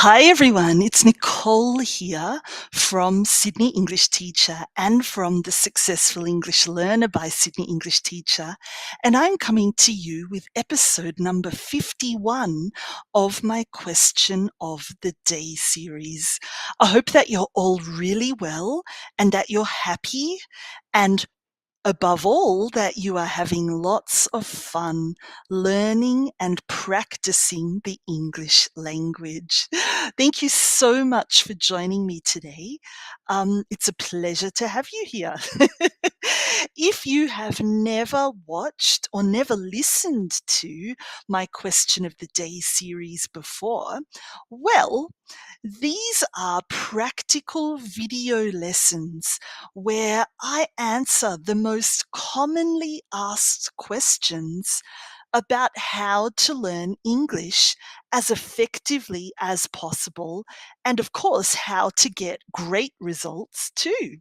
Hi everyone, it's Nicole here from Sydney English Teacher and from the Successful English Learner by Sydney English Teacher, and I'm coming to you with episode number 51 of my Question of the Day series. I hope that you're all really well and that you're happy and above all, that you are having lots of fun learning and practicing the English language. Thank you so much for joining me today. It's a pleasure to have you here. If you have never watched or never listened to my Question of the Day series before, well, these are practical video lessons where I answer the most commonly asked questions about how to learn English as effectively as possible, and of course, how to get great results too.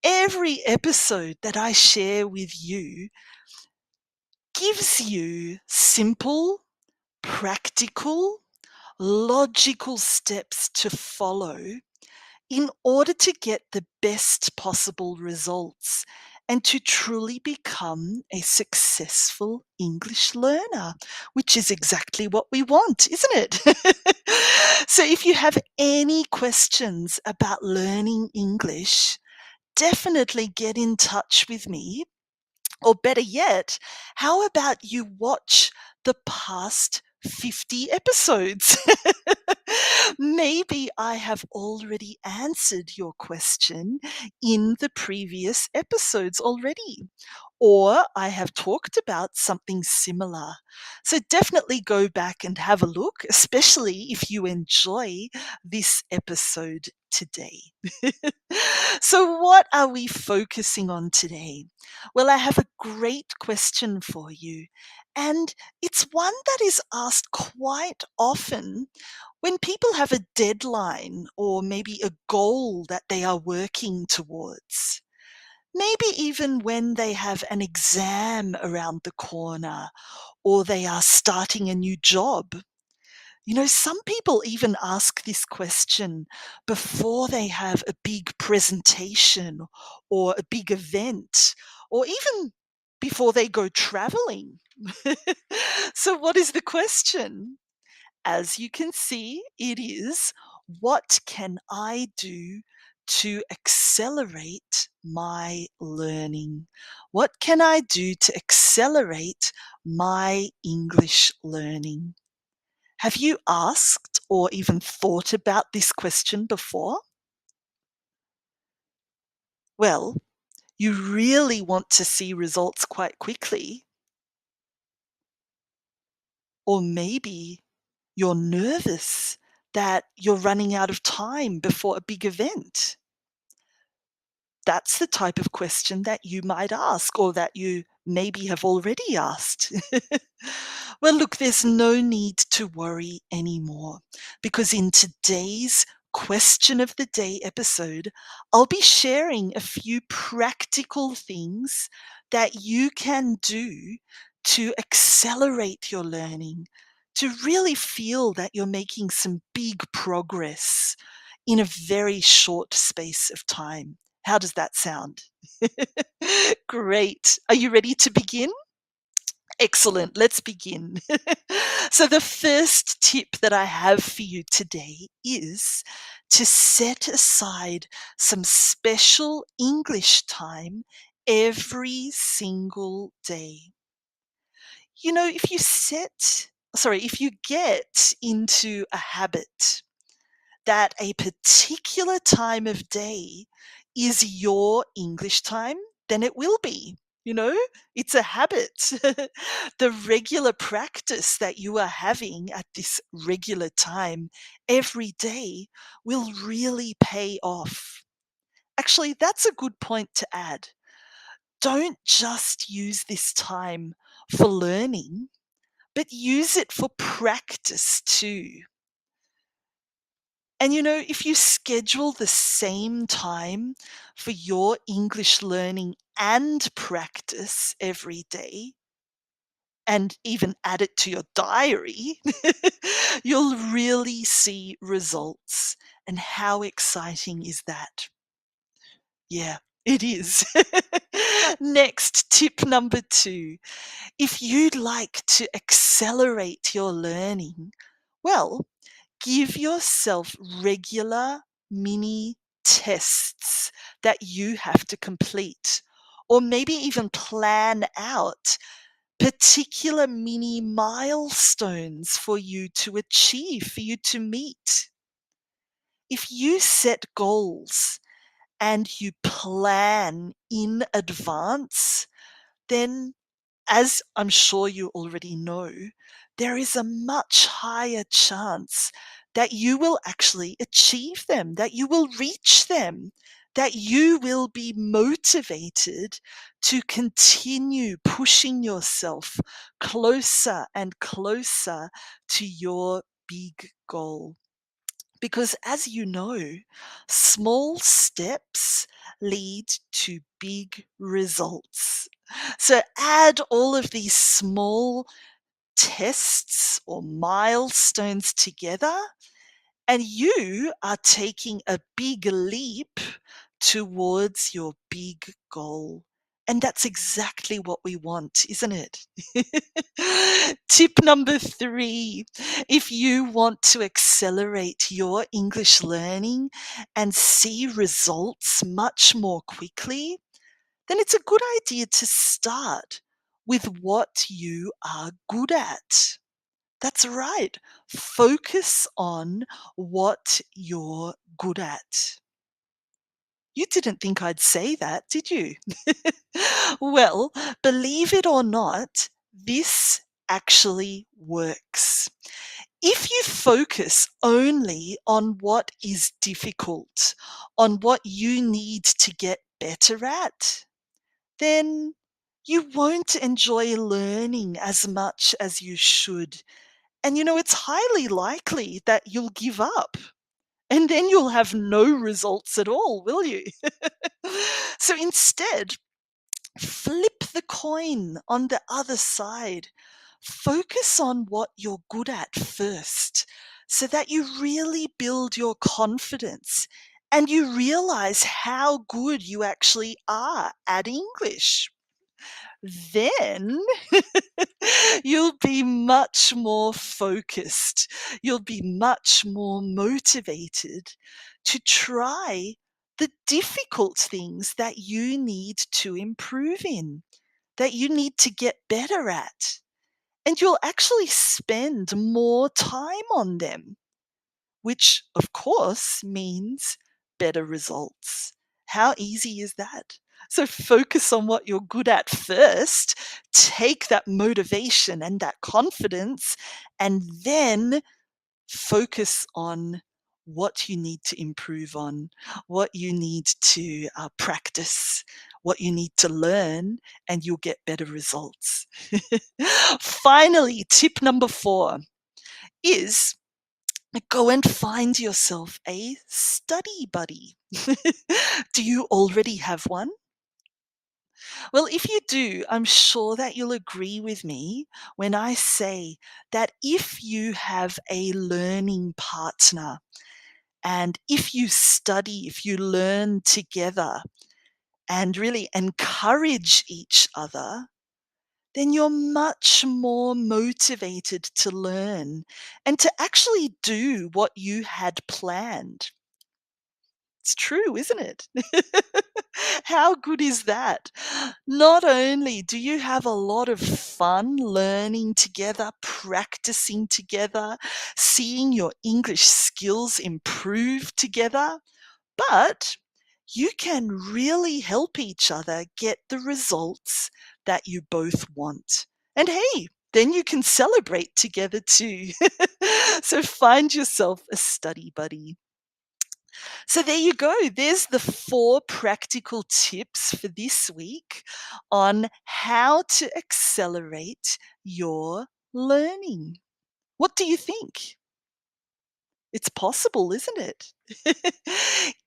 Every episode that I share with you gives you simple, practical, logical steps to follow in order to get the best possible results and to truly become a successful English learner, which is exactly what we want, isn't it? So, if you have any questions about learning English, definitely get in touch with me. Or better yet, how about you watch the past 50 episodes? Maybe I have already answered your question in the previous episodes already, or I have talked about something similar. So definitely go back and have a look, especially if you enjoy this episode today. So, what are we focusing on today? Well, I have a great question for you, and it's one that is asked quite often when people have a deadline or maybe a goal that they are working towards. Maybe even when they have an exam around the corner or they are starting a new job. Some people even ask this question before they have a big presentation or a big event, or even before they go traveling. So, what is the question? As you can see, it is, what can I do to accelerate my learning? What can I do to accelerate my English learning? Have you asked or even thought about this question before? Well, you really want to see results quite quickly, or maybe you're nervous that you're running out of time before a big event. That's the type of question that you might ask, or that you maybe have already asked. Well, look, there's no need to worry anymore, because in today's Question of the Day episode, I'll be sharing a few practical things that you can do to accelerate your learning, to really feel that you're making some big progress in a very short space of time. How does that sound? Great. Are you ready to begin? Excellent. Let's begin. So, the first tip that I have for you today is to set aside some special English time every single day. If you get into a habit that a particular time of day is your English time, then it will be. You know, it's a habit. The regular practice that you are having at this regular time every day will really pay off. Actually, that's a good point to add. Don't just use this time for learning, but use it for practice too. And if you schedule the same time for your English learning and practice every day, and even add it to your diary, you'll really see results. And how exciting is that? Yeah, it is. Next, tip number 2. If you'd like to accelerate your learning, well, give yourself regular mini tests that you have to complete, or maybe even plan out particular mini milestones for you to achieve, for you to meet. If you set goals and you plan in advance, then, as I'm sure you already know, there is a much higher chance that you will actually achieve them, that you will reach them, that you will be motivated to continue pushing yourself closer and closer to your big goal. Because, as you know, small steps lead to big results. So add all of these small tests or milestones together, and you are taking a big leap towards your big goal. And that's exactly what we want, isn't it? Tip number 3. If you want to accelerate your English learning and see results much more quickly, then it's a good idea to start with what you are good at. That's right. Focus on what you're good at. You didn't think I'd say that, did you? Well, believe it or not, this actually works. If you focus only on what is difficult, on what you need to get better at, then you won't enjoy learning as much as you should. And it's highly likely that you'll give up. And then you'll have no results at all, will you? So instead, flip the coin on the other side. Focus on what you're good at first so that you really build your confidence and you realize how good you actually are at English. Then you'll be much more focused. You'll be much more motivated to try the difficult things that you need to improve in, that you need to get better at. And you'll actually spend more time on them, which of course means better results. How easy is that? So focus on what you're good at first, take that motivation and that confidence, and then focus on what you need to improve on, what you need to practice, what you need to learn, and you'll get better results. Finally, tip number 4 is go and find yourself a study buddy. Do you already have one? Well, if you do, I'm sure that you'll agree with me when I say that if you have a learning partner and if you study, if you learn together and really encourage each other, then you're much more motivated to learn and to actually do what you had planned. It's true, isn't it? How good is that? Not only do you have a lot of fun learning together, practicing together, seeing your English skills improve together, but you can really help each other get the results that you both want. And hey, then you can celebrate together too. So find yourself a study buddy. So there you go. There's the 4 practical tips for this week on how to accelerate your learning. What do you think? It's possible, isn't it?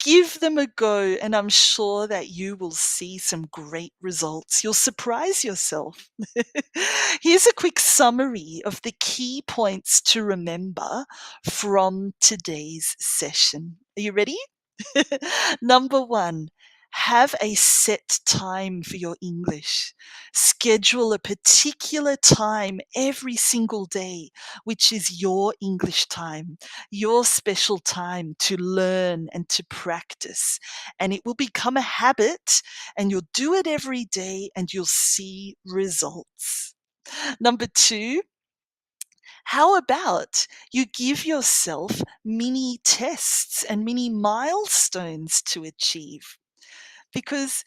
Give them a go, and I'm sure that you will see some great results. You'll surprise yourself. Here's a quick summary of the key points to remember from today's session. Are you ready? Number one, have a set time for your English. Schedule a particular time every single day, which is your English time, your special time to learn and to practice. And it will become a habit, and you'll do it every day, and you'll see results. Number two, how about you give yourself mini tests and mini milestones to achieve? Because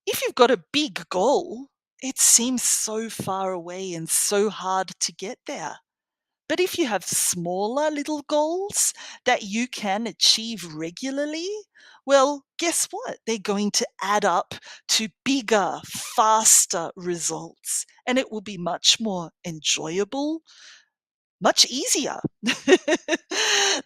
if you've got a big goal, it seems so far away and so hard to get there. But if you have smaller little goals that you can achieve regularly, well, guess what? They're going to add up to bigger, faster results. And it will be much more enjoyable, much easier.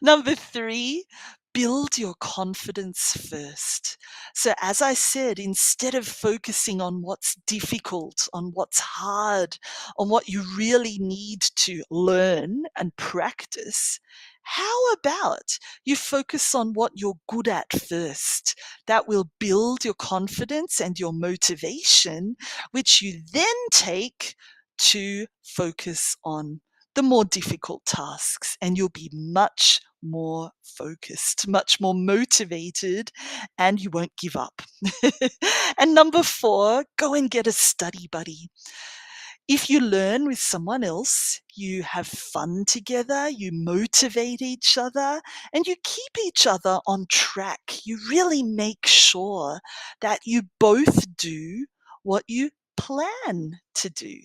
Number three, build your confidence first. So, as I said, instead of focusing on what's difficult, on what's hard, on what you really need to learn and practice, how about you focus on what you're good at first? That will build your confidence and your motivation, which you then take to focus on the more difficult tasks, and you'll be much more focused, much more motivated, and you won't give up. And number four, go and get a study buddy. If you learn with someone else, you have fun together, you motivate each other, and you keep each other on track. You really make sure that you both do what you plan to do.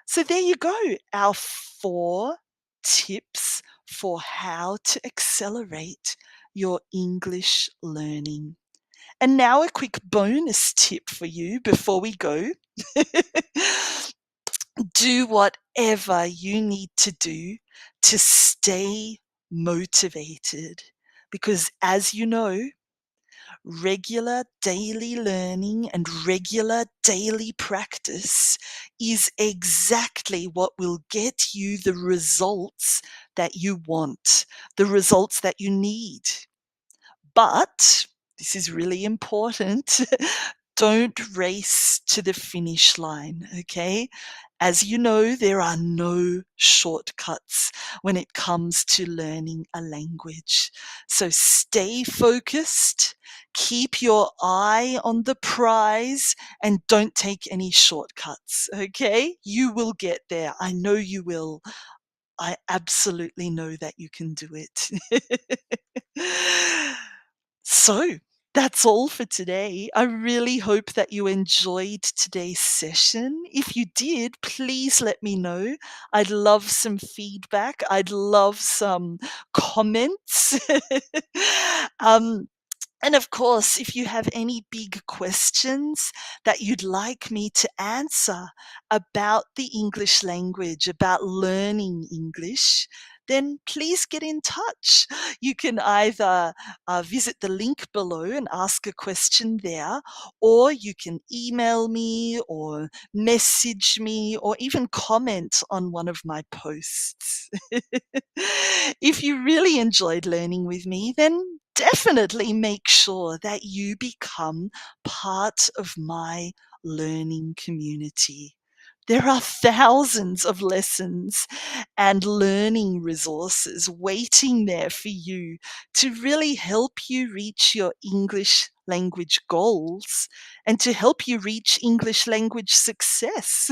So there you go, our 4 tips for how to accelerate your English learning. And now a quick bonus tip for you before we go. Do whatever you need to do to stay motivated, because as you know, regular daily learning and regular daily practice is exactly what will get you the results that you want, the results that you need. But this is really important. Don't race to the finish line, okay? As you know, there are no shortcuts when it comes to learning a language. So stay focused, keep your eye on the prize, and don't take any shortcuts, okay? You will get there. I know you will. I absolutely know that you can do it. So, that's all for today. I really hope that you enjoyed today's session. If you did, please let me know. I'd love some feedback. I'd love some comments. um, and of course, if you have any big questions that you'd like me to answer about the English language, about learning English, then please get in touch. You can either visit the link below and ask a question there, or you can email me or message me or even comment on one of my posts. If you really enjoyed learning with me, then definitely make sure that you become part of my learning community. There are thousands of lessons and learning resources waiting there for you to really help you reach your English language goals and to help you reach English language success.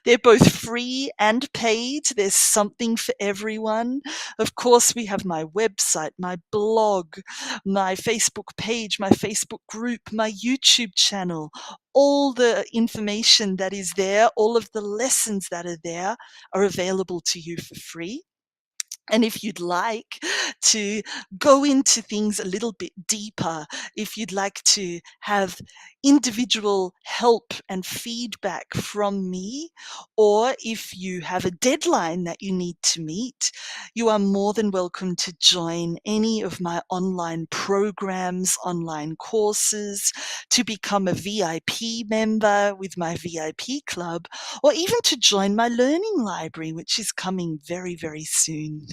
They're both free and paid. There's something for everyone. Of course, we have my website, my blog, my Facebook page, my Facebook group, my YouTube channel. All the information that is there, all of the lessons that are there are available to you for free. And if you'd like to go into things a little bit deeper, if you'd like to have individual help and feedback from me, or if you have a deadline that you need to meet, you are more than welcome to join any of my online programs, online courses, to become a VIP member with my VIP club, or even to join my learning library, which is coming very, very soon.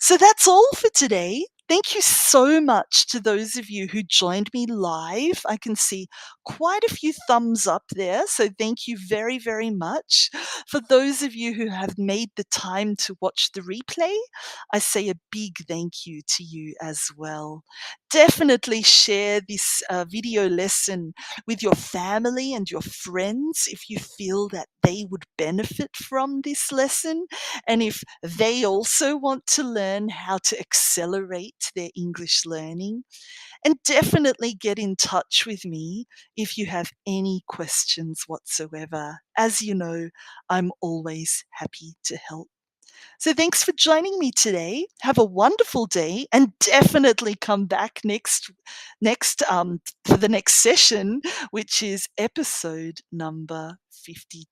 So that's all for today. Thank you so much to those of you who joined me live. I can see quite a few thumbs up there. So thank you very, very much. For those of you who have made the time to watch the replay, I say a big thank you to you as well. Definitely share this video lesson with your family and your friends if you feel that they would benefit from this lesson. And if they also want to learn how to accelerate their English learning, and definitely get in touch with me if you have any questions whatsoever. As you know, I'm always happy to help. So thanks for joining me today. Have a wonderful day and definitely come back next for the next session, which is episode number 52.